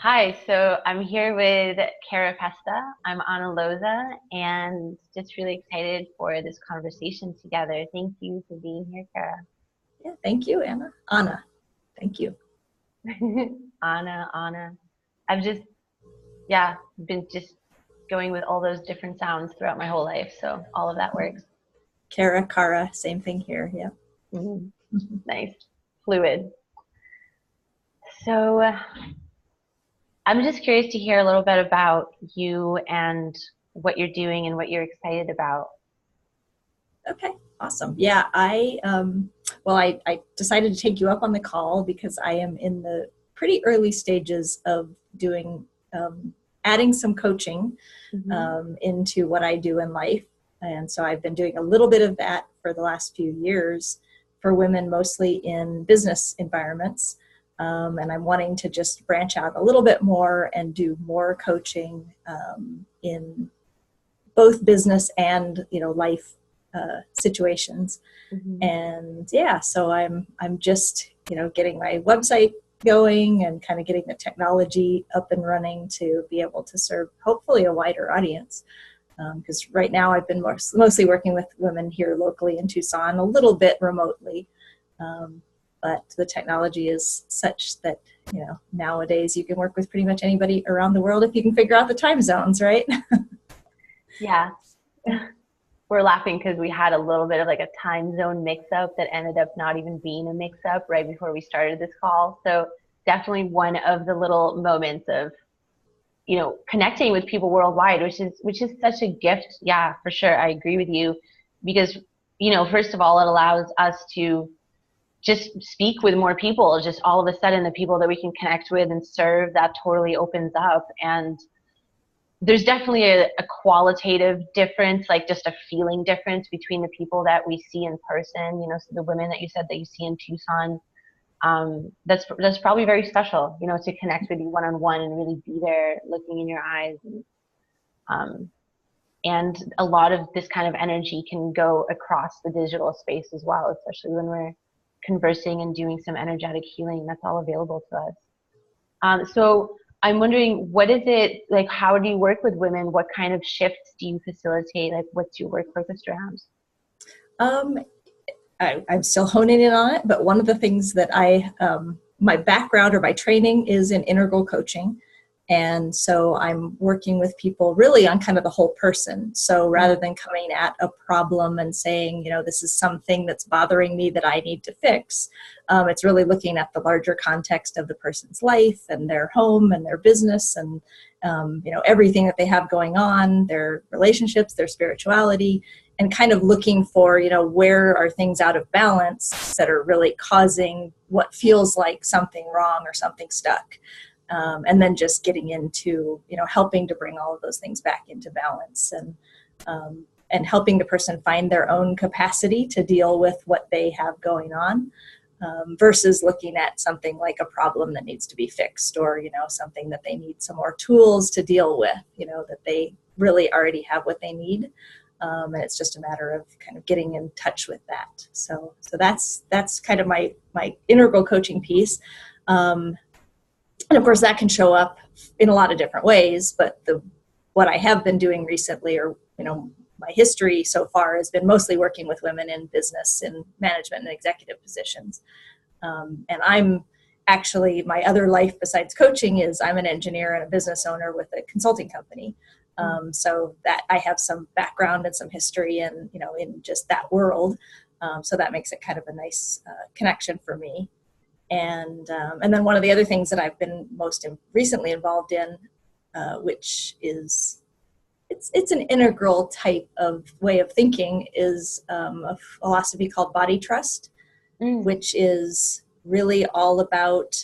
Hi, so I'm here with Kara Festa. I'm Anna Loza and just really excited for this conversation together. Thank you for being here, Kara. Yeah, thank you, Anna. Anna, thank you. Anna. I've been just going with all those different sounds throughout my whole life, so all of that works. Kara, Kara, same thing here. Yeah. Mhm. Nice. Fluid. So I'm just curious to hear a little bit about you and what you're doing and what you're excited about. Okay, awesome. Yeah, I decided to take you up on the call because I am in the pretty early stages of doing, adding some coaching Mhm. into what I do in life. And so I've been doing a little bit of that for the last few years for women, mostly in business environments. And I'm wanting to just branch out a little bit more and do more coaching in both business and life situations. Mhm. And yeah, so I'm just getting my website going and kind of getting the technology up and running to be able to serve hopefully a wider audience. Because right now I've been mostly working with women here locally in Tucson, a little bit remotely. Um, but the technology is such that, nowadays you can work with pretty much anybody around the world if you can figure out the time zones, right? Yeah. We're laughing because we had a little bit of like a time zone mix up that ended up not even being a mix up right before we started this call. So definitely one of the little moments of, connecting with people worldwide, which is such a gift. Yeah, for sure. I agree with you because, first of all, it allows us to just speak with more people. Just all of a sudden the people that we can connect with and serve, that totally opens up. And there's definitely a qualitative difference, like just a feeling difference between the people that we see in person. So the women that you said that you see in Tucson, that's probably very special. To connect with you one on one and really be there, looking in your eyes, um, and a lot of this kind of energy can go across the digital space as well, especially when we're conversing and doing some energetic healing. That's all available to us. So I'm wondering, what is it like? How do you work with women? What kind of shifts do you facilitate? Like, what's your work focused around? Um, I'm still honing in on it, but one of the things that my background or my training is in integral coaching. And so I'm working with people really on kind of the whole person. So rather than coming at a problem and saying, this is something that's bothering me that I need to fix, it's really looking at the larger context of the person's life and their home and their business and, everything that they have going on, their relationships, their spirituality, and kind of looking for, where are things out of balance that are really causing what feels like something wrong or something stuck. And then just getting into, helping to bring all of those things back into balance and helping the person find their own capacity to deal with what they have going on, versus looking at something like a problem that needs to be fixed or, something that they need some more tools to deal with, that they really already have what they need. And it's just a matter of kind of getting in touch with that. So that's kind of my integral coaching piece. And of course that can show up in a lot of different ways, but what I have been doing recently, or, my history so far has been mostly working with women in business and management and executive positions. And I'm actually, my other life besides coaching is I'm an engineer and a business owner with a consulting company. So that I have some background and some history in, in just that world. So that makes it kind of a nice connection for me. And then one of the other things that I've been most recently involved in, which is it's an integral type of way of thinking, is a philosophy called body trust, which is really all about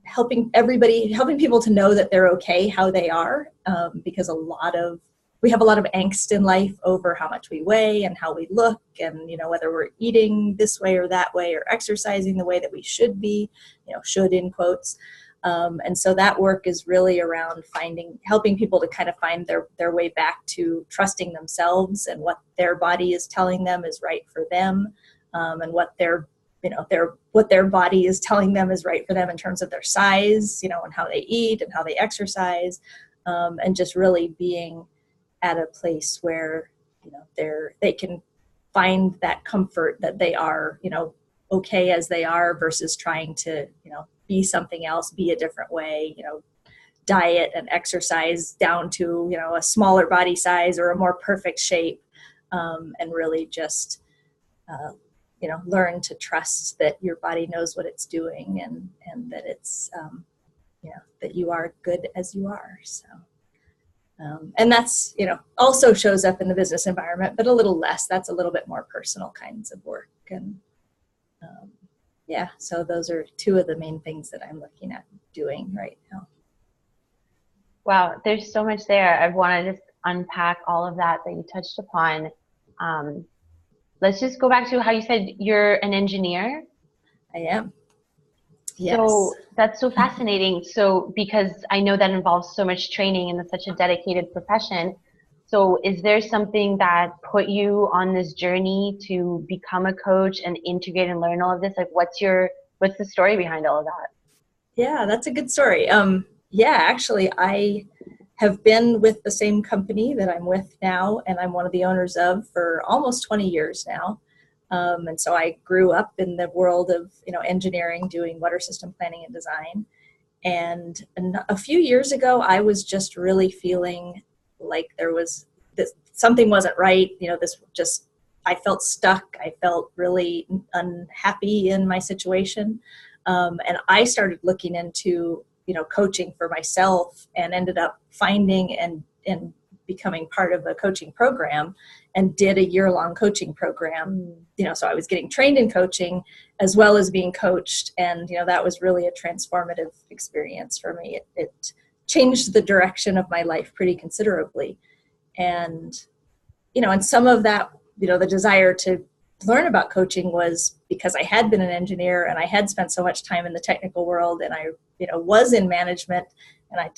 helping people to know that they're okay how they are, because we have a lot of angst in life over how much we weigh and how we look, and whether we're eating this way or that way or exercising the way that we should be, should in quotes. And so that work is really around helping people to kind of find their way back to trusting themselves and what their body is telling them is right for them, and what they're what their body is telling them is right for them in terms of their size, and how they eat and how they exercise, and just really being at a place where they can find that comfort that they are okay as they are, versus trying to be something else, be a different way, diet and exercise down to a smaller body size or a more perfect shape, and really just learn to trust that your body knows what it's doing, and that it's that you are good as you are. So and that's also shows up in the business environment, but a little less. That's a little bit more personal kinds of work. And so those are two of the main things that I'm looking at doing right now. Wow, there's so much there. I want to just unpack all of that you touched upon. Let's just go back to how you said you're an engineer. I am. Yes. So that's so fascinating. So because I know that involves so much training and it's such a dedicated profession. So is there something that put you on this journey to become a coach and integrate and learn all of this? Like what's the story behind all of that? Yeah, that's a good story. Actually, I have been with the same company that I'm with now, and I'm one of the owners of, for almost 20 years now. And so I grew up in the world of, engineering, doing water system planning and design. And a few years ago, I was just really feeling like something wasn't right. I felt stuck. I felt really unhappy in my situation. And I started looking into, coaching for myself, and ended up finding and becoming part of a coaching program, and did a year-long coaching program. So I was getting trained in coaching as well as being coached. And, that was really a transformative experience for me. It changed the direction of my life pretty considerably. And, and some of that, the desire to learn about coaching was because I had been an engineer and I had spent so much time in the technical world, and I, was in management, and I,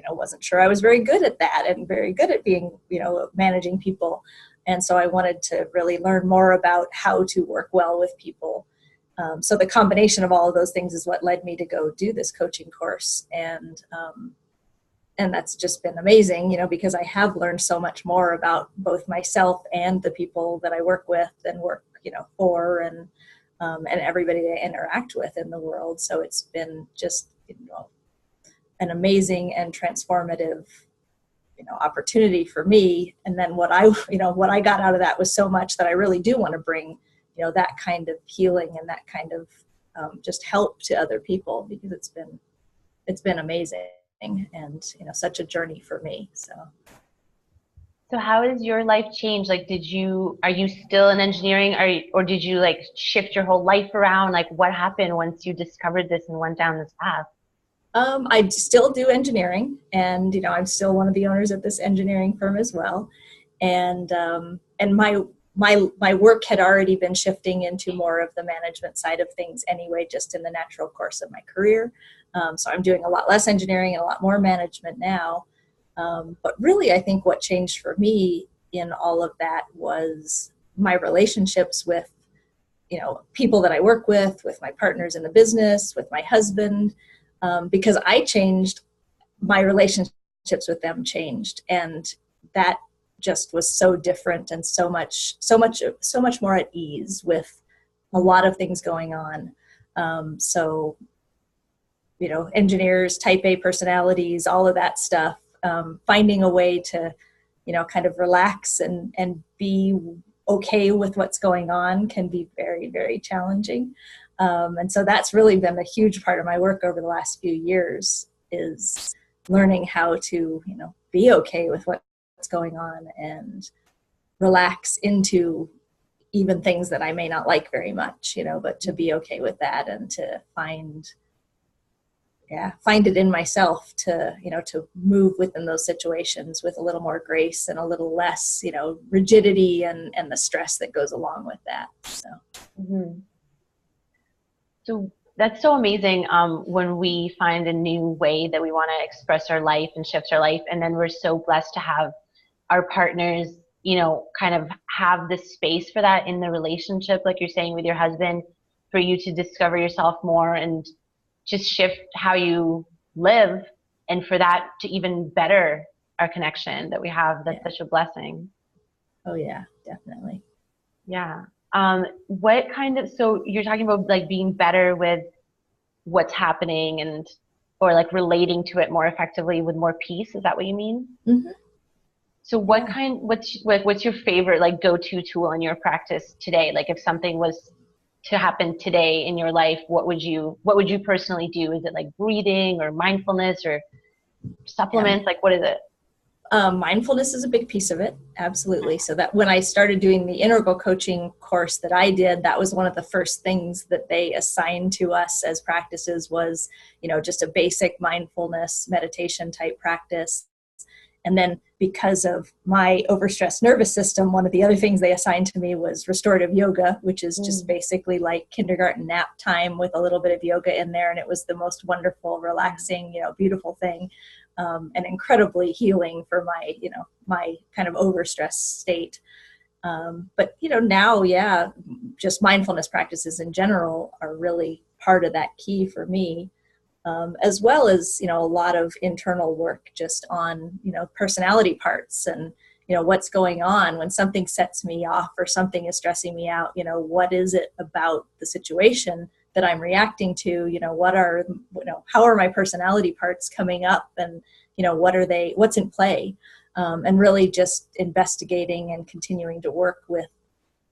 wasn't sure I was very good at that and very good at being, managing people. And so I wanted to really learn more about how to work well with people. So the combination of all of those things is what led me to go do this coaching course. And that's just been amazing, because I have learned so much more about both myself and the people that I work with and work, for, and everybody I interact with in the world. So it's been just, an amazing and transformative, opportunity for me. And then what I got out of that was so much that I really do want to bring, that kind of healing and that kind of just help to other people, because it's been amazing. And such a journey for me. So how has your life changed? Like, are you still in engineering, or did you like shift your whole life around? Like, what happened once you discovered this and went down this path? I still do engineering, and I'm still one of the owners at this engineering firm as well. And my work had already been shifting into more of the management side of things anyway, just in the natural course of my career. So I'm doing a lot less engineering and a lot more management now. But really, I think what changed for me in all of that was my relationships with, people that I work with my partners in the business, with my husband, because I changed, my relationships with them changed. And that just was so different, and so much more at ease with a lot of things going on. So, engineers, type A personalities, all of that stuff, finding a way to, kind of relax and be okay with what's going on can be very, very challenging. And so that's really been a huge part of my work over the last few years, is learning how to, be okay with what's going on and relax into even things that I may not like very much, but to be okay with that, and to find it in myself to, to move within those situations with a little more grace and a little less, rigidity and the stress that goes along with that. So. Mm-hmm. So that's so amazing, when we find a new way that we want to express our life and shift our life. And then we're so blessed to have our partners, kind of have the space for that in the relationship, like you're saying with your husband. for you to discover yourself more and just shift how you live, and for that to even better our connection that we have. That's such a blessing. Oh yeah, definitely. Yeah. What kind of, so you're talking about like being better with what's happening, and or like relating to it more effectively with more peace. Is that what you mean? Mm-hmm. So what's your favorite like go-to tool in your practice today? Like if something was to happen today in your life, what would you personally do? Is it like breathing or mindfulness or Yeah. supplements? Like what is it? Mindfulness is a big piece of it. Absolutely. So that when I started doing the integral coaching course that I did, that was one of the first things that they assigned to us as practices was, just a basic mindfulness meditation type practice. And then because of my overstressed nervous system, one of the other things they assigned to me was restorative yoga, which is just basically like kindergarten nap time with a little bit of yoga in there. And it was the most wonderful, relaxing, beautiful thing. And incredibly healing for my kind of overstressed state. But now, just mindfulness practices in general are really part of that key for me. As well as, a lot of internal work just on, personality parts and, what's going on when something sets me off or something is stressing me out. What is it about the situation that I'm reacting to? How are my personality parts coming up, and, what's in play? And really just investigating and continuing to work with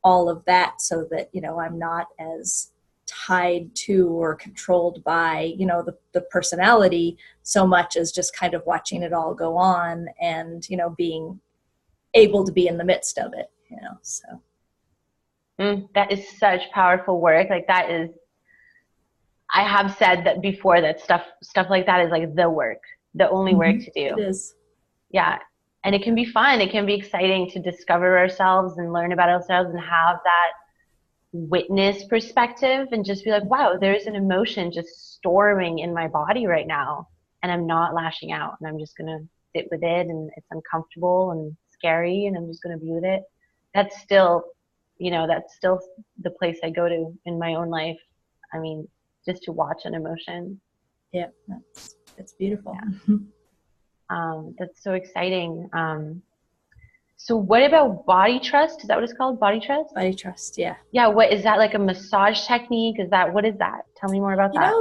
all of that so that, I'm not as tied to or controlled by, the personality so much as just kind of watching it all go on and, being able to be in the midst of it, so. That is such powerful work. Like that is, I have said that before, that stuff like that is like the work, the only work to do. It is. Yeah. And it can be fun. It can be exciting to discover ourselves and learn about ourselves and have that witness perspective and just be like, wow, there's an emotion just storming in my body right now, and I'm not lashing out, and I'm just going to sit with it, and it's uncomfortable and scary, and I'm just going to be with it. That's still, that's still the place I go to in my own life. I mean, just to watch an emotion. Yeah, that's beautiful. Yeah. That's so exciting. So what about body trust? Is that what it's called? Body trust? Body trust, yeah. Yeah, what is that, like a massage technique? What is that? Tell me more about that.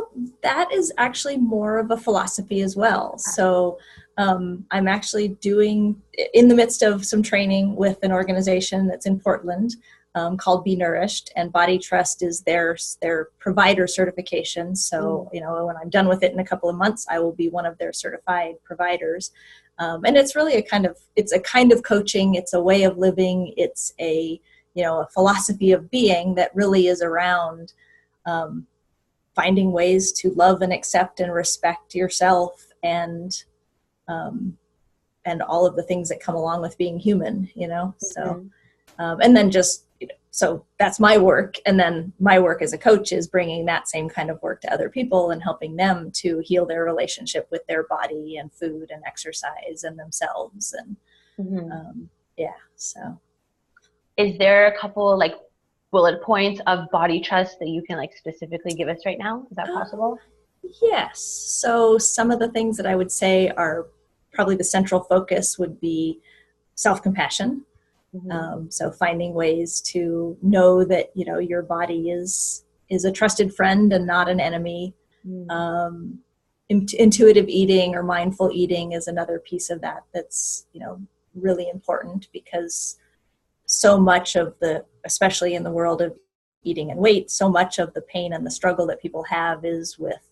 That is actually more of a philosophy as well. So I'm actually in the midst of some training with an organization that's in Portland called Be Nourished, and Body Trust is their provider certification. So, when I'm done with it in a couple of months, I will be one of their certified providers. And it's really a kind of coaching. It's a way of living. It's a philosophy of being that really is around finding ways to love and accept and respect yourself and all of the things that come along with being human, so, and then just, so that's my work. And then my work as a coach is bringing that same kind of work to other people and helping them to heal their relationship with their body and food and exercise and themselves. And so. Is there a couple like bullet points of body trust that you can like specifically give us right now? Is that possible? Yes. So some of the things that I would say are probably the central focus would be self-compassion. So finding ways to know that, your body is a trusted friend and not an enemy. Intuitive eating or mindful eating is another piece of that that's, really important, because so much of especially in the world of eating and weight, so much of the pain and the struggle that people have is with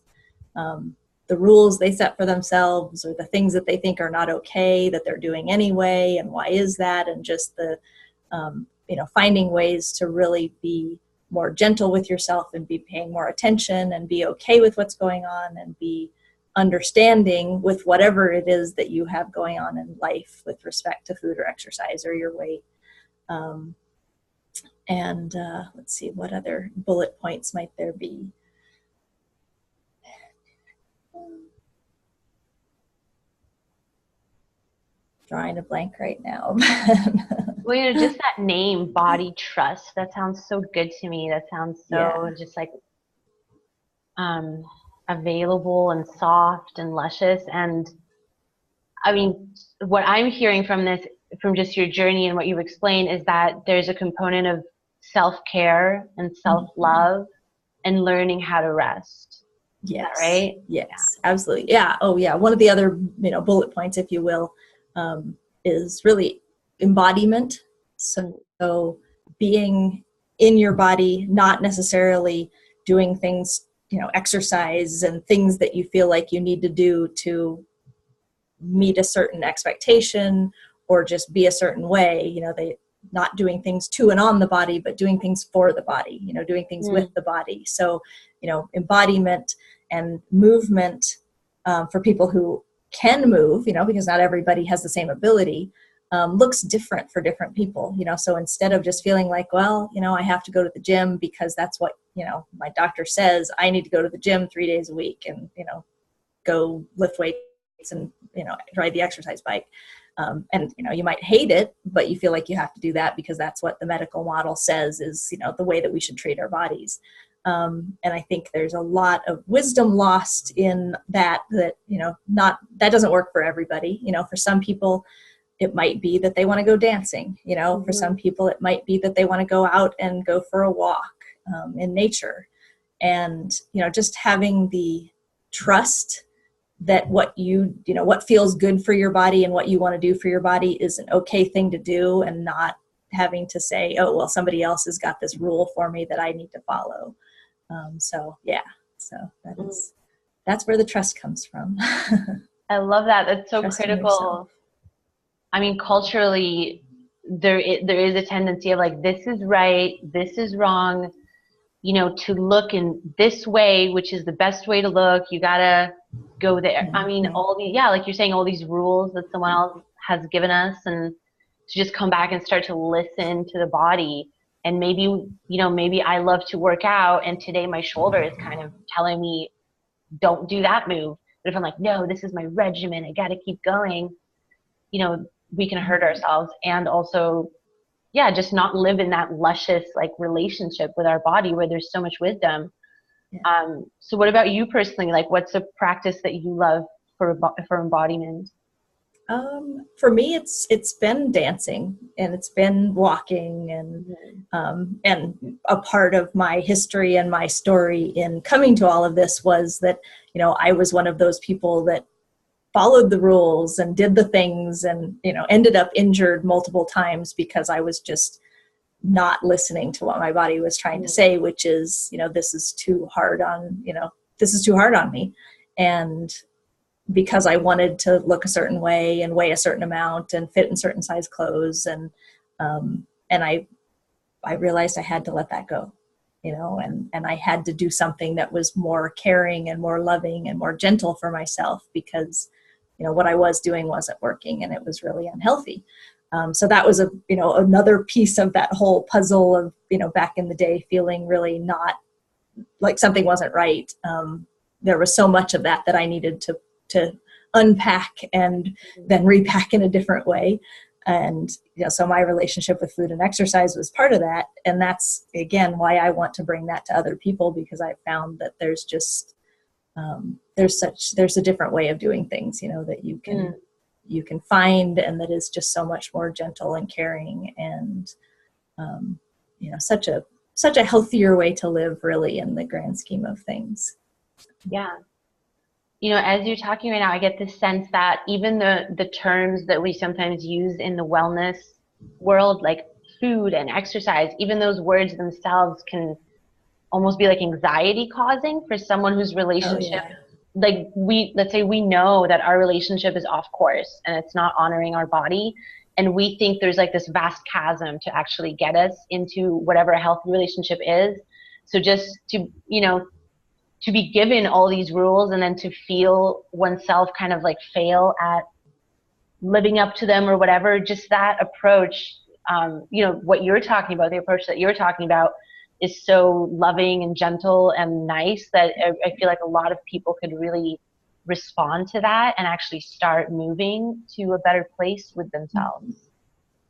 the rules they set for themselves, or the things that they think are not okay that they're doing anyway, and why is that, and just the finding ways to really be more gentle with yourself and be paying more attention and be okay with what's going on and be understanding with whatever it is that you have going on in life with respect to food or exercise or your weight. Let's see, what other bullet points might there be? drawing a blank right now. Well, just that name, body trust, that sounds so good to me. That sounds Yeah. so just like um, available and soft and luscious. And I mean, what I'm hearing from this, from just your journey and what you've explained, is that there's a component of self-care and Mhm. self-love and learning how to rest. Is that Yes. right? Yes, absolutely. Yeah. Oh, yeah. One of the other, bullet points, if you will, is really embodiment. So, Yeah. so being in your body, not necessarily doing things, exercise and things that you feel like you need to do to meet a certain expectation or just be a certain way. They not doing things to and on the body, but doing things for the body, doing things with Mm. the body. So, embodiment and movement, for people who can move, because not everybody has the same ability, looks different for different people. So instead of just feeling like, well, I have to go to the gym because that's what, my doctor says, I need to go to the gym 3 days a week and, go lift weights and, ride the exercise bike. And, you might hate it, but you feel like you have to do that because that's what the medical model says is, the way that we should treat our bodies. And I think there's a lot of wisdom lost in that, not, that doesn't work for everybody. For some people, it might be that they want to go dancing. For Mm-hmm. some people, it might be that they want to go out and go for a walk, in nature. And, just having the trust that what feels good for your body and what you want to do for your body is an okay thing to do, and not having to say, oh, well, somebody else has got this rule for me that I need to follow. So yeah, so that's where the trust comes from. I love that. That's so Trusting yourself. critical. I mean, culturally, there is a tendency of like, this is right, this is wrong, to look in this way, which is the best way to look. You gotta go there. I mean, Mhm. all these, yeah, like you're saying, all these rules that someone else has given us, and to just come back and start to listen to the body. And maybe, maybe I love to work out, and today my shoulder is kind of telling me, don't do that move. But if I'm like, no, this is my regimen, I gotta keep going, we can hurt ourselves. And also, yeah, just not live in that luscious like relationship with our body where there's so much wisdom. Yeah. So what about you personally? Like, what's a practice that you love for embodiment? For me, it's been dancing, and it's been walking, and a part of my history and my story in coming to all of this was that, I was one of those people that followed the rules and did the things and, ended up injured multiple times because I was just not listening to what my body was trying to say, which is, this is too hard on, this is too hard on me. And because I wanted to look a certain way and weigh a certain amount and fit in certain size clothes. And I realized I had to let that go, and I had to do something that was more caring and more loving and more gentle for myself because, what I was doing wasn't working and it was really unhealthy. So that was another piece of that whole puzzle of, back in the day, feeling really not like something wasn't right. There was so much of that I needed to unpack and then repack in a different way. And, so my relationship with food and exercise was part of that. And that's, again, why I want to bring that to other people, because I found that there's just, there's a different way of doing things, that you can find, and that is just so much more gentle and caring and, such a healthier way to live, really, in the grand scheme of things. Yeah. As you're talking right now, I get this sense that even the terms that we sometimes use in the wellness world, like food and exercise, even those words themselves can almost be like anxiety causing for someone whose Oh relationship, yeah. like let's say we know that our relationship is off course and it's not honoring our body. And we think there's like this vast chasm to actually get us into whatever a healthy relationship is. So just to be given all these rules and then to feel oneself kind of like fail at living up to them or whatever, just that approach, what you're talking about, the approach that you're talking about is so loving and gentle and nice that I feel like a lot of people could really respond to that and actually start moving to a better place with themselves,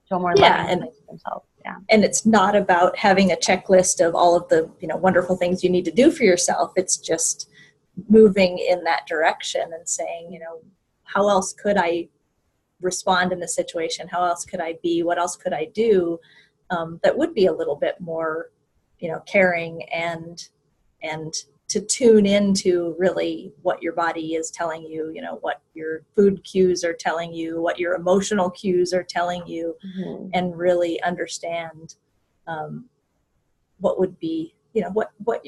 to a more loving place with themselves. Yeah. And it's not about having a checklist of all of the, wonderful things you need to do for yourself. It's just moving in that direction and saying, how else could I respond in this situation? How else could I be? What else could I do that would be a little bit more, caring and to tune into really what your body is telling you, what your food cues are telling you, what your emotional cues are telling you, and really understand what would be, what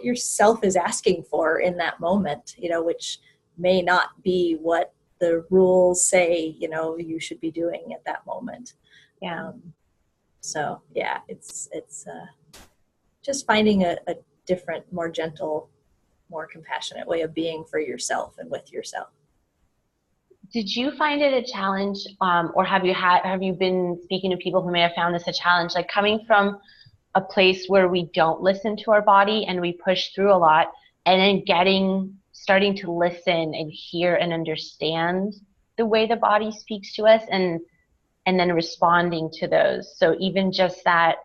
your self is asking for in that moment, which may not be what the rules say, you should be doing at that moment. Yeah. So yeah, it's just finding a different, more gentle, more compassionate way of being for yourself and with yourself. Did you find it a challenge, or have you been speaking to people who may have found this a challenge, like coming from a place where we don't listen to our body and we push through a lot, and then starting to listen and hear and understand the way the body speaks to us, and then responding to those? So even just that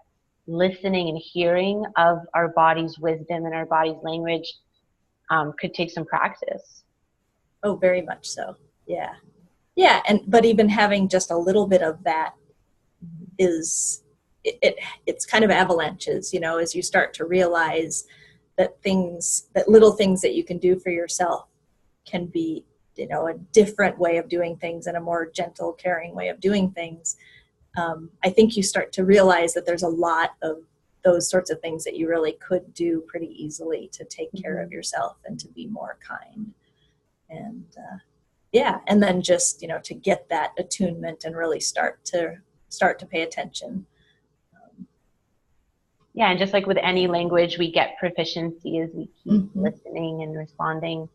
listening and hearing of our body's wisdom and our body's language could take some practice. Oh, very much so. Yeah. But even having just a little bit of that is it's kind of avalanches, as you start to realize that little things that you can do for yourself can be, a different way of doing things and a more gentle, caring way of doing things. I think you start to realize that there's a lot of those sorts of things that you really could do pretty easily to take care of yourself and to be more kind. And and then just, to get that attunement and really start to pay attention. Yeah, and just like with any language, we get proficiency as we keep listening and responding.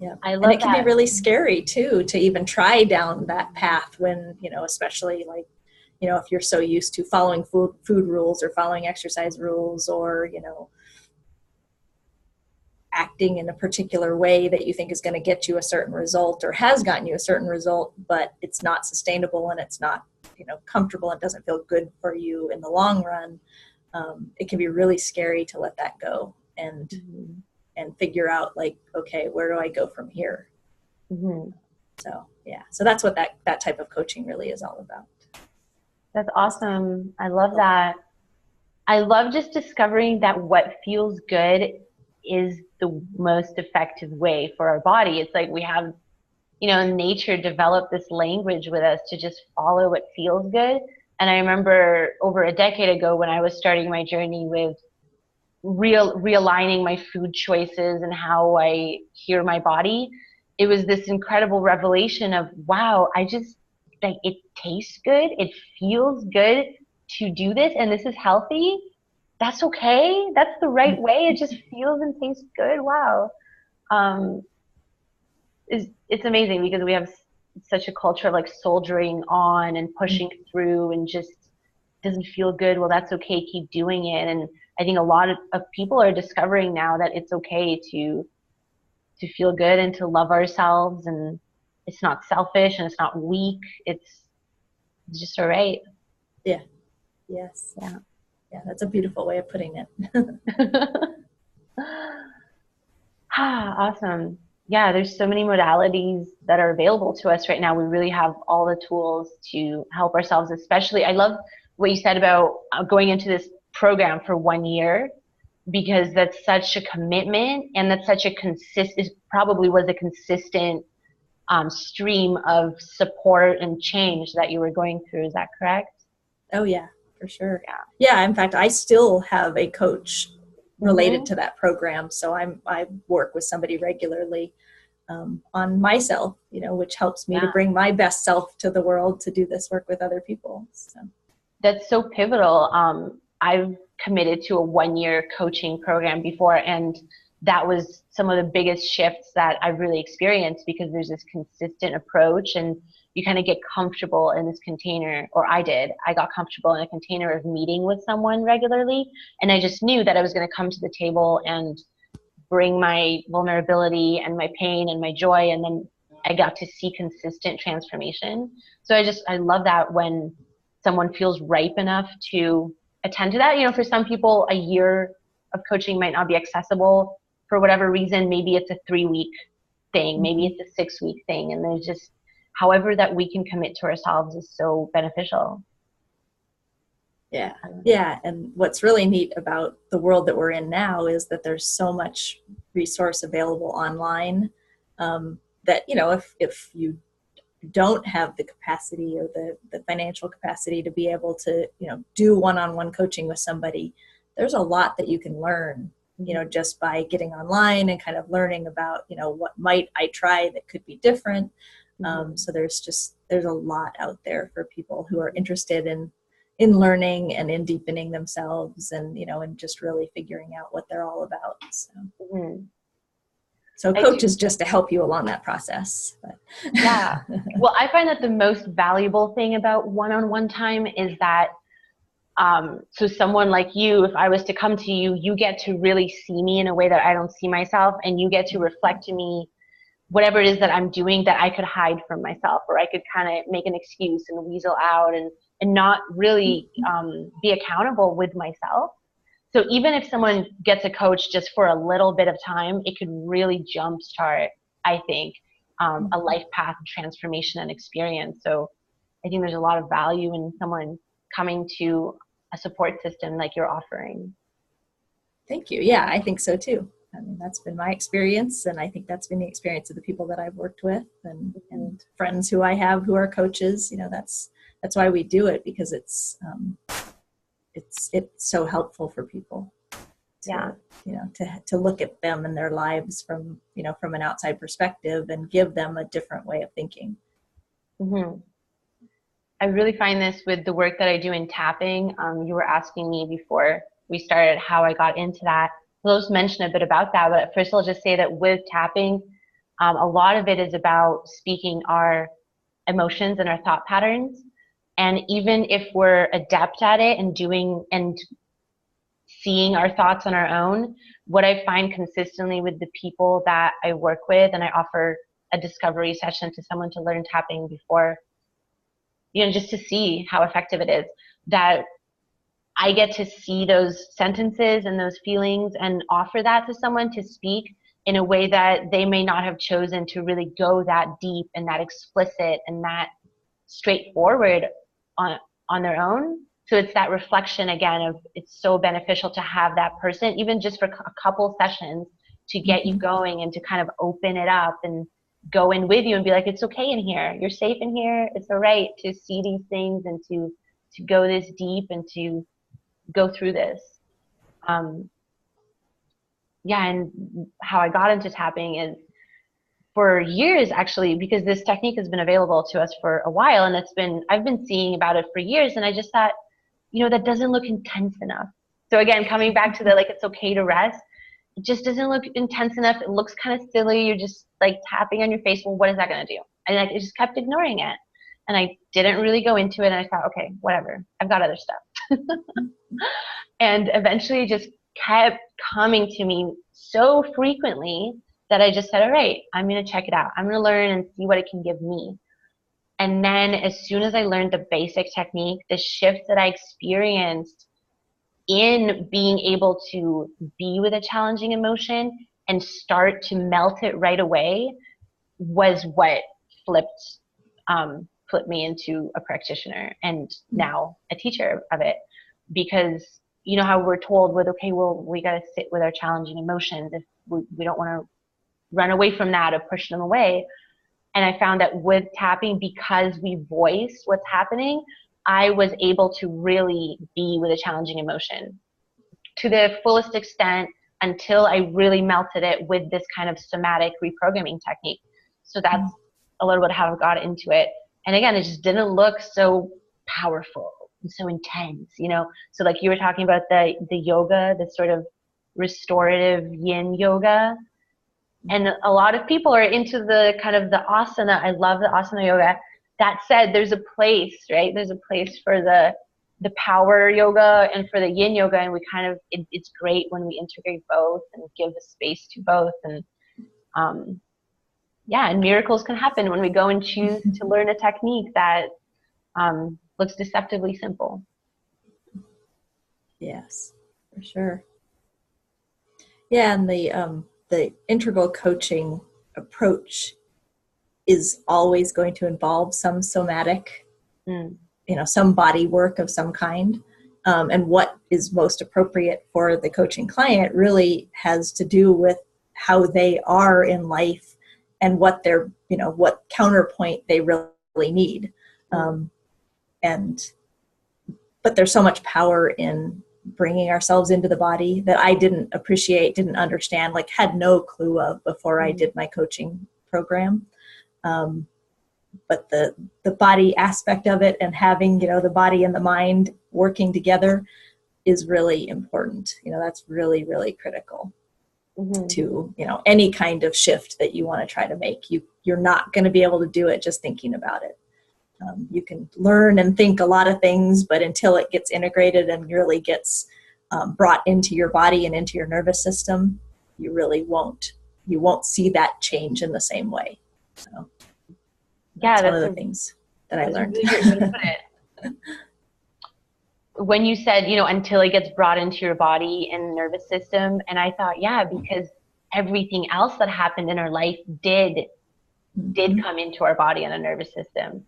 Yeah, I love and it can that. be really scary too to even try down that path when, especially like, if you're so used to following food rules or following exercise rules, or, acting in a particular way that you think is going to get you a certain result or has gotten you a certain result, but it's not sustainable and it's not, comfortable and doesn't feel good for you in the long run. It can be really scary to let that go and figure out like, okay, where do I go from here? So, yeah. So that's what that type of coaching really is all about. That's awesome. I love that. I love just discovering that what feels good is the most effective way for our body. It's like we have, nature developed this language with us to just follow what feels good. And I remember over a decade ago when I was starting my journey with realigning my food choices and how I hear my body, it was this incredible revelation of, wow, I just, like, it tastes good, it feels good to do this, and this is healthy. That's okay. That's the right way. It just feels and tastes good. Wow. It's amazing because we have such a culture of like soldiering on and pushing through and just doesn't feel good. Well, that's okay. Keep doing it. And I think a lot of people are discovering now that it's okay to feel good and to love ourselves, and it's not selfish and it's not weak. It's just all right. Yeah. Yes. Yeah. Yeah. That's a beautiful way of putting it. Awesome. Yeah, there's so many modalities that are available to us right now. We really have all the tools to help ourselves, especially. I love what you said about going into this program for 1 year, because that's such a commitment, and that's such a probably was a consistent stream of support and change that you were going through. Is that correct? Oh yeah, for sure. Yeah. In fact, I still have a coach related to that program. So I work with somebody regularly on myself, which helps me to bring my best self to the world to do this work with other people. So. That's so pivotal. I've committed to a 1 year coaching program before, and that was some of the biggest shifts that I've really experienced, because there's this consistent approach and you kind of get comfortable in this container, or I got comfortable in a container of meeting with someone regularly. And I just knew that I was going to come to the table and bring my vulnerability and my pain and my joy, and then I got to see consistent transformation. So I love that when someone feels ripe enough to attend to that. You know, for some people, a year of coaching might not be accessible for whatever reason. Maybe it's a 3-week thing, maybe it's a 6-week thing, and there's just, however that we can commit to ourselves is so beneficial. Yeah. And what's really neat about the world that we're in now is that there's so much resource available online, that, you know, if you don't have the capacity or the financial capacity to be able to, you know, do one-on-one coaching with somebody, there's a lot that you can learn, you know, just by getting online and kind of learning about, you know, what might I try that could be different. So there's a lot out there for people who are interested in learning and in deepening themselves, and, you know, and just really figuring out what they're all about. So coach is just to help you along that process. But. Yeah. Well, I find that the most valuable thing about one-on-one time is that, so someone like you, if I was to come to you, you get to really see me in a way that I don't see myself, and you get to reflect to me whatever it is that I'm doing that I could hide from myself, or I could kind of make an excuse and weasel out and not really be accountable with myself. So even if someone gets a coach just for a little bit of time, it could really jumpstart, I think, a life path transformation and experience. So I think there's a lot of value in someone coming to a support system like you're offering. Thank you. Yeah, I think so too. I mean, that's been my experience, and I think that's been the experience of the people that I've worked with, and friends who I have who are coaches. You know, that's why we do it, because it's so helpful for people to, you know, to look at them and their lives from, you know, from an outside perspective and give them a different way of thinking. I really find this with the work that I do in tapping. You were asking me before we started how I got into that. Loza mentioned a bit about that, but first I'll just say that with tapping, a lot of it is about speaking our emotions and our thought patterns. And even if we're adept at it and doing and seeing our thoughts on our own, what I find consistently with the people that I work with, and I offer a discovery session to someone to learn tapping before, you know, just to see how effective it is, that I get to see those sentences and those feelings and offer that to someone to speak in a way that they may not have chosen to really go that deep and that explicit and that straightforward on their own. So it's that reflection again of, it's so beneficial to have that person, even just for a couple sessions, to get you going and to kind of open it up and go in with you and be like, it's okay in here. You're safe in here. It's all right to see these things and to go this deep and to go through this. And how I got into tapping is for years, actually, because this technique has been available to us for a while, and I've been seeing about it for years, and I just thought, you know, that doesn't look intense enough. So again, coming back to the, like, it's okay to rest, it just doesn't look intense enough. It looks kind of silly. You're just like tapping on your face. Well, what is that going to do? And I just kept ignoring it. And I didn't really go into it. And I thought, okay, whatever. I've got other stuff. And eventually it just kept coming to me so frequently that I just said, all right, I'm going to check it out. I'm going to learn and see what it can give me. And then as soon as I learned the basic technique, the shift that I experienced in being able to be with a challenging emotion and start to melt it right away was what flipped me into a practitioner and now a teacher of it. Because you know how we're told with, okay, well, we got to sit with our challenging emotions if we don't want to run away from that or push them away. And I found that with tapping, because we voice what's happening, I was able to really be with a challenging emotion to the fullest extent until I really melted it with this kind of somatic reprogramming technique. So that's a little bit how I got into it. And again, it just didn't look so powerful and so intense, you know? So like you were talking about the yoga, the sort of restorative yin yoga. And a lot of people are into the kind of the asana. I love the asana yoga. That said, there's a place, right? There's a place for the the power yoga and for the yin yoga, and we kind of it's great when we integrate both and give the space to both. And yeah, and miracles can happen when we go and choose to learn a technique that looks deceptively simple. Yes, for sure. Yeah, and the integral coaching approach is always going to involve some somatic, some body work of some kind. And what is most appropriate for the coaching client really has to do with how they are in life and what their, what counterpoint they really need. But there's so much power in bringing ourselves into the body that I didn't appreciate, didn't understand, like had no clue of before I did my coaching program. But the body aspect of it and having, the body and the mind working together is really important. That's really, really critical to, any kind of shift that you want to try to make. You're not going to be able to do it just thinking about it. You can learn and think a lot of things, but until it gets integrated and really gets brought into your body and into your nervous system, you won't see that change in the same way. So that's one of the things that I learned. Really great way to put it. When you said, until it gets brought into your body and nervous system, and I thought, yeah, because everything else that happened in our life did come into our body and the nervous system.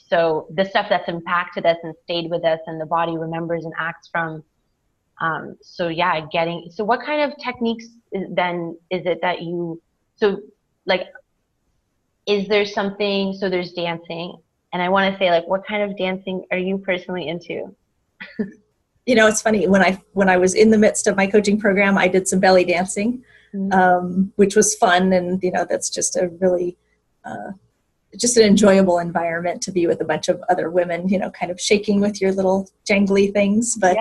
So the stuff that's impacted us and stayed with us and the body remembers and acts from. So what kind of techniques then is it that is there something, so there's dancing, and I want to say, what kind of dancing are you personally into? It's funny, when I was in the midst of my coaching program, I did some belly dancing, which was fun. And, that's just a really, just an enjoyable environment to be with a bunch of other women, kind of shaking with your little jangly things. But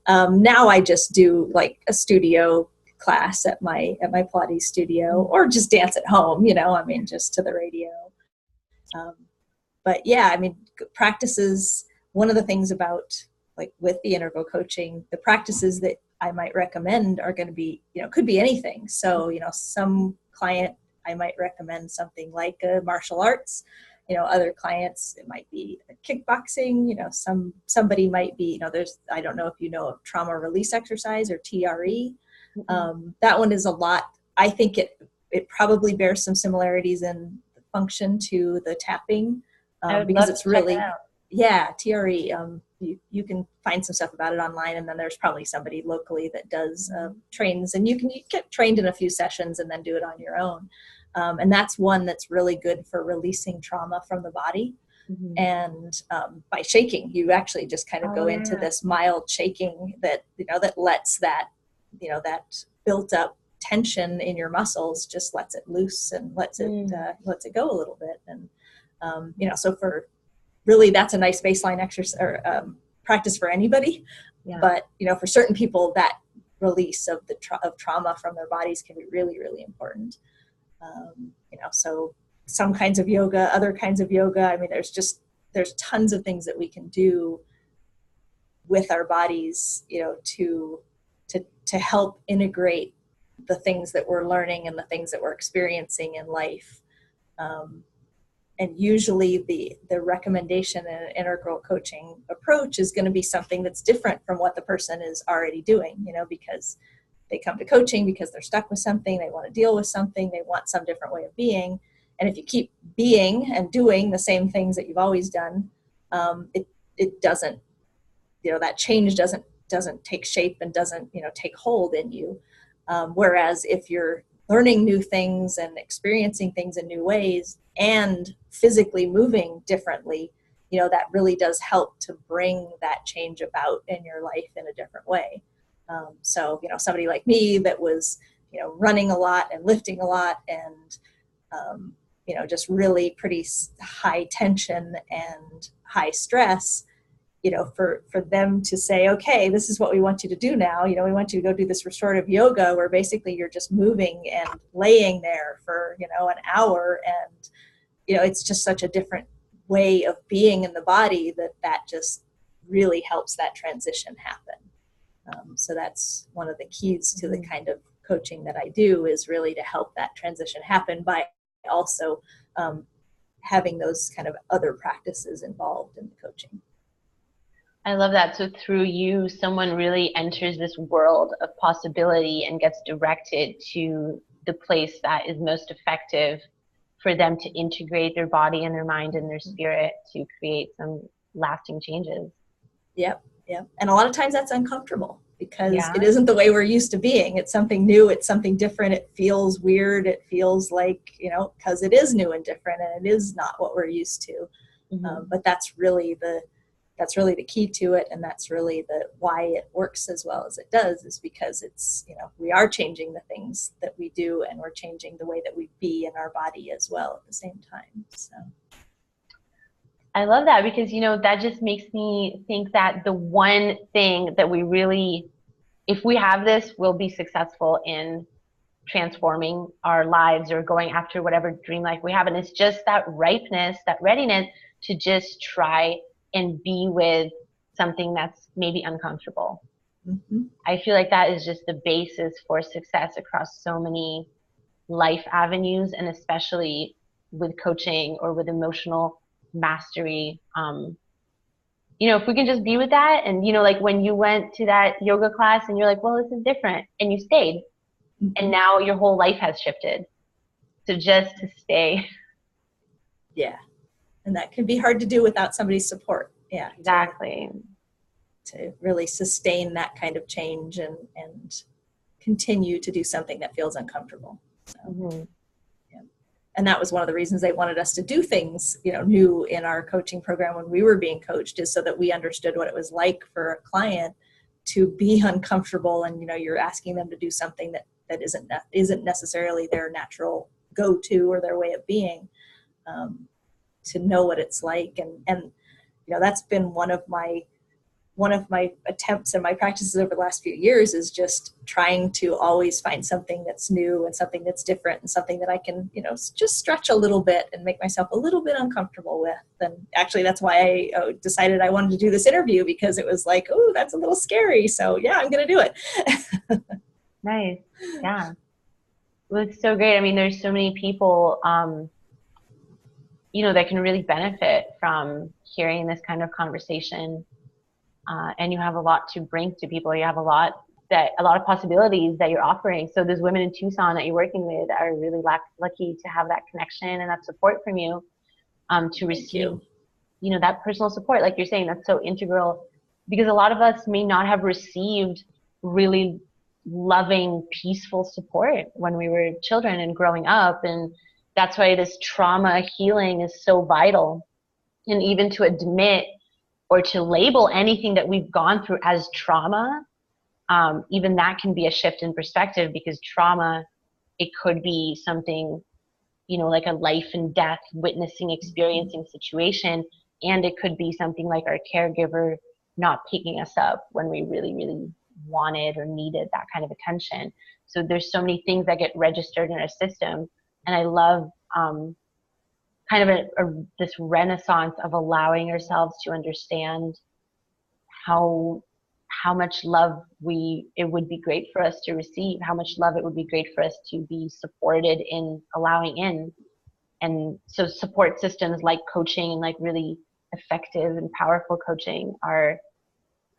now I just do like a studio class at my Pilates studio, or just dance at home, just to the radio. But yeah, practices, one of the things about with the integral coaching, the practices that I might recommend are going to be, could be anything. So, some client, I might recommend something like a martial arts, other clients, it might be kickboxing, somebody might be, I don't know if you know of trauma release exercise or TRE. That one is a lot. I think it probably bears some similarities in the function to the tapping, because it's really, TRE. You can find some stuff about it online, and then there's probably somebody locally that does trains, and you get trained in a few sessions and then do it on your own. And that's one that's really good for releasing trauma from the body. And by shaking, you actually just kind of go into this mild shaking that, that lets that, that built up tension in your muscles, just lets it loose and lets it go a little bit. And, so for really, that's a nice baseline exercise or practice for anybody. Yeah. But, for certain people, that release of of trauma from their bodies can be really, really important. So some kinds of yoga, other kinds of yoga. There's tons of things that we can do with our bodies, to help integrate the things that we're learning and the things that we're experiencing in life. And usually the recommendation in an integral coaching approach is going to be something that's different from what the person is already doing, because they come to coaching because they're stuck with something, they want to deal with something, they want some different way of being. And if you keep being and doing the same things that you've always done, it doesn't, that change doesn't take shape and doesn't, take hold in you. Whereas if you're learning new things and experiencing things in new ways and physically moving differently, that really does help to bring that change about in your life in a different way. So, somebody like me that was, running a lot and lifting a lot and, just really pretty high tension and high stress, for them to say, okay, this is what we want you to do now. We want you to go do this restorative yoga where basically you're just moving and laying there for, an hour. And, it's just such a different way of being in the body that just really helps that transition happen. So that's one of the keys to the kind of coaching that I do, is really to help that transition happen by also having those kind of other practices involved in the coaching. I love that. So through you, someone really enters this world of possibility and gets directed to the place that is most effective for them to integrate their body and their mind and their spirit to create some lasting changes. Yep. And a lot of times that's uncomfortable because Yeah. it isn't the way we're used to being. It's something new. It's something different. It feels weird. It feels like, because it is new and different, and it is not what we're used to. But that's really the key to it. And that's really the why it works as well as it does, is because it's, we are changing the things that we do, and we're changing the way that we be in our body as well at the same time. So I love that, because, that just makes me think that the one thing that we really, if we have this, we'll be successful in transforming our lives or going after whatever dream life we have. And it's just that ripeness, that readiness to just try and be with something that's maybe uncomfortable. I feel like that is just the basis for success across so many life avenues, and especially with coaching or with emotional mastery. If we can just be with that, and like when you went to that yoga class and you're like, well, this is different, and you stayed, and now your whole life has shifted. So just to stay. Yeah. And that can be hard to do without somebody's support. Yeah. Exactly. To really sustain that kind of change and continue to do something that feels uncomfortable. So, And that was one of the reasons they wanted us to do things, new in our coaching program when we were being coached, is so that we understood what it was like for a client to be uncomfortable. And, you're asking them to do something that isn't necessarily their natural go-to or their way of being, to know what it's like. And that's been one of my attempts and my practices over the last few years, is just trying to always find something that's new and something that's different and something that I can, just stretch a little bit and make myself a little bit uncomfortable with. And actually that's why I decided I wanted to do this interview, because it was like, oh, that's a little scary. So yeah, I'm going to do it. Nice. Yeah. Well, it's so great. I mean, there's so many people, that can really benefit from hearing this kind of conversation. And you have a lot to bring to people. You have a lot of possibilities that you're offering. So those women in Tucson that you're working with are really lucky to have that connection and that support from you, to receive, that personal support. Like you're saying, that's so integral, because a lot of us may not have received really loving, peaceful support when we were children and growing up. And that's why this trauma healing is so vital. And even to admit or to label anything that we've gone through as trauma, even that can be a shift in perspective, because trauma, it could be something, like a life and death witnessing, experiencing situation. And it could be something like our caregiver not picking us up when we really, really wanted or needed that kind of attention. So there's so many things that get registered in our system. And I love kind of this renaissance of allowing ourselves to understand how much love it would be great for us to receive, how much love it would be great for us to be supported in allowing in. And so support systems like coaching and like really effective and powerful coaching are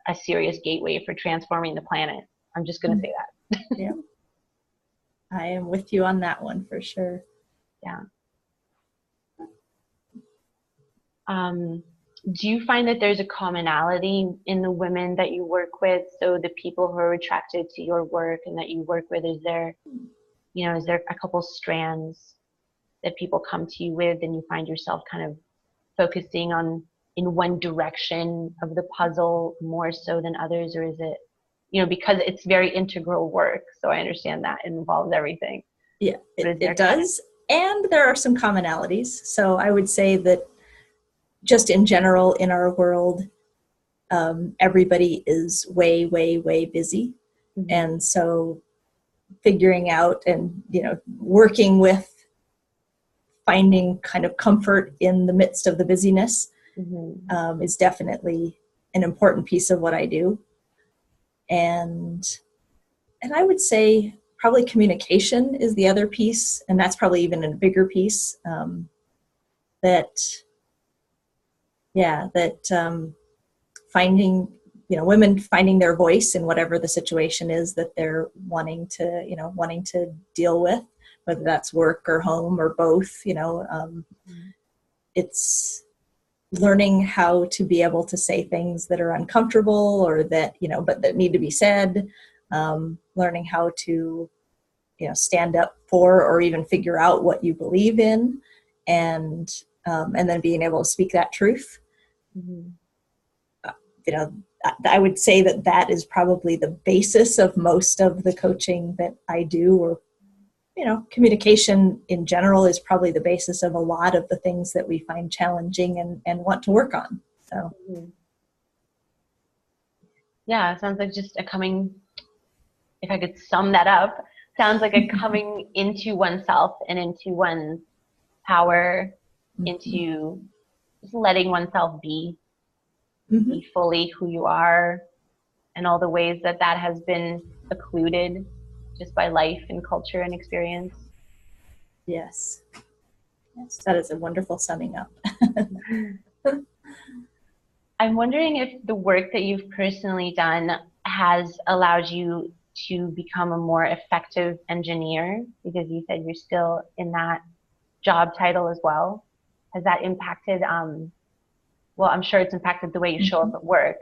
a serious gateway for transforming the planet. I'm just going to say that. Yeah. I am with you on that one for sure. Yeah. Do you find that there's a commonality in the women that you work with? So the people who are attracted to your work and that you work with, is there a couple strands that people come to you with, and you find yourself kind of focusing on in one direction of the puzzle more so than others? Or is it, because it's very integral work, so I understand that it involves everything. Yeah, it does. And there are some commonalities. So I would say that just in general in our world, everybody is way, way, way busy. Mm-hmm. And so figuring out and, working with finding kind of comfort in the midst of the busyness, mm-hmm. Is definitely an important piece of what I do. And I would say probably communication is the other piece, and that's probably even a bigger piece, that finding, women finding their voice in whatever the situation is that they're wanting to deal with, whether that's work or home or both. It's learning how to be able to say things that are uncomfortable or that, but that need to be said. Learning how to, stand up for or even figure out what you believe in, and then being able to speak that truth. Mm-hmm. I would say that is probably the basis of most of the coaching that I do, or, communication in general is probably the basis of a lot of the things that we find challenging and want to work on. So. Mm-hmm. Yeah, it sounds like just if I could sum that up, sounds like a coming into oneself and into one's power, Mm-hmm. into just letting oneself be fully who you are, and all the ways that has been occluded just by life and culture and experience. Yes, that is a wonderful summing up. I'm wondering if the work that you've personally done has allowed you to become a more effective engineer, because you said you're still in that job title as well. Has that impacted, well, I'm sure it's impacted the way you show up at work.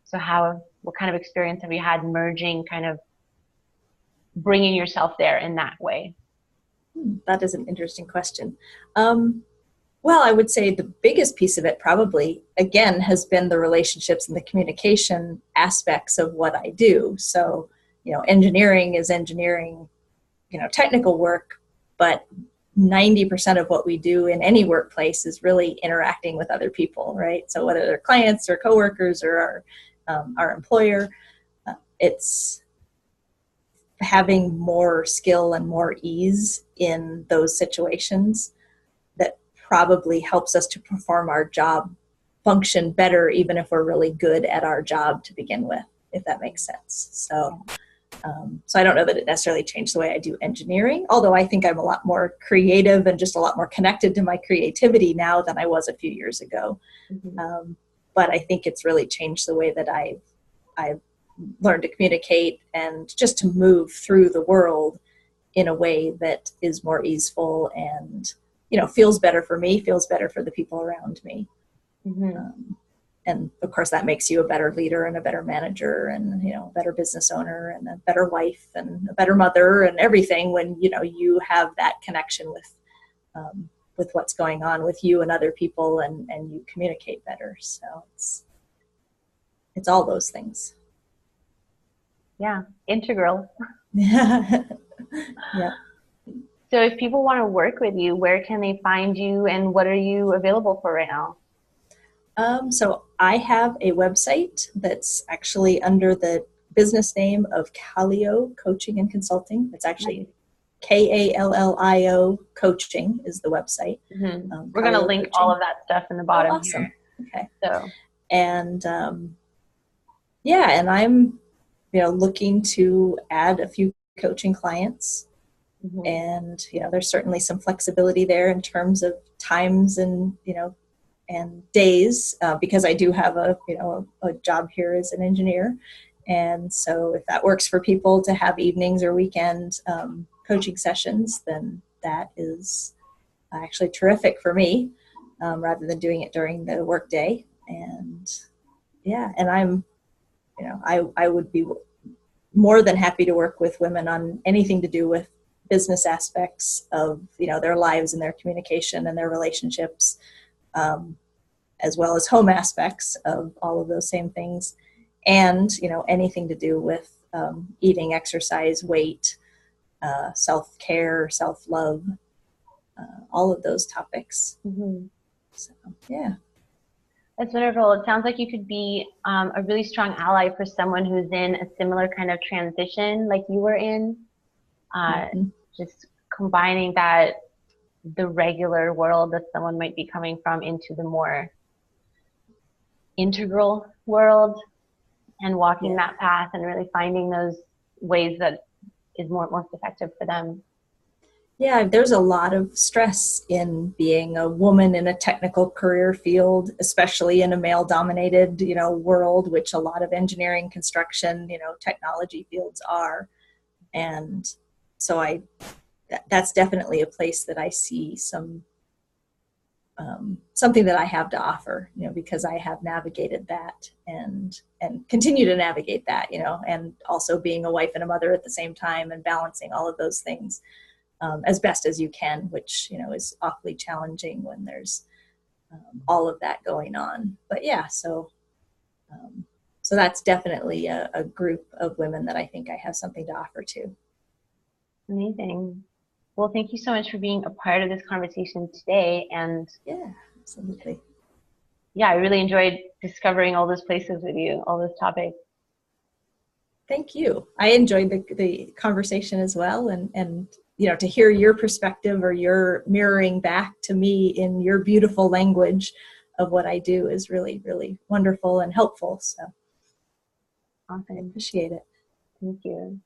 So what kind of experience have you had merging, kind of bringing yourself there in that way? That is an interesting question. Well, I would say the biggest piece of it probably, again, has been the relationships and the communication aspects of what I do. So, engineering is engineering, technical work, but 90% of what we do in any workplace is really interacting with other people, right? So whether they're clients or coworkers or our employer, it's having more skill and more ease in those situations that probably helps us to perform our job function better, even if we're really good at our job to begin with, if that makes sense. So I don't know that it necessarily changed the way I do engineering, although I think I'm a lot more creative and just a lot more connected to my creativity now than I was a few years ago. Mm-hmm. But I think it's really changed the way that I've learned to communicate and just to move through the world in a way that is more easeful and, feels better for me, feels better for the people around me. Mm-hmm. And of course that makes you a better leader and a better manager and, a better business owner and a better wife and a better mother and everything when, you have that connection with what's going on with you and other people, and you communicate better. So it's all those things. Yeah. Integral. Yeah. So if people want to work with you, where can they find you, and what are you available for right now? So I have a website that's actually under the business name of Kallio Coaching and Consulting. It's actually Kallio Coaching is the website. Mm-hmm. We're going to link all of that stuff in the bottom awesome. here. Okay. So, and and I'm looking to add a few coaching clients. Mm-hmm. And there's certainly some flexibility there in terms of times and and days, because I do have a job here as an engineer. And so if that works for people to have evenings or weekend coaching sessions, then that is actually terrific for me, rather than doing it during the workday. And and I'm, I would be more than happy to work with women on anything to do with business aspects of, their lives and their communication and their relationships, as well as home aspects of all of those same things. And, anything to do with eating, exercise, weight, self-care, self-love, all of those topics. Mm-hmm. So, yeah. That's wonderful. It sounds like you could be a really strong ally for someone who's in a similar kind of transition like you were in. Just combining the regular world that someone might be coming from into the more integral world and walking Yeah. that path and really finding those ways that is most effective for them. Yeah, there's a lot of stress in being a woman in a technical career field, especially in a male-dominated, world, which a lot of engineering, construction, technology fields are. And so that's definitely a place that I see something that I have to offer, because I have navigated that and continue to navigate that, and also being a wife and a mother at the same time and balancing all of those things as best as you can, which, is awfully challenging when there's all of that going on. But yeah, so that's definitely a group of women that I think I have something to offer to. Amazing. Well, thank you so much for being a part of this conversation today. And Yeah, absolutely. yeah, I really enjoyed discovering all those places with you, all those topics. Thank you. I enjoyed the conversation as well, and to hear your perspective or your mirroring back to me in your beautiful language of what I do is really, really wonderful and helpful. So I Awesome. appreciate it. Thank you.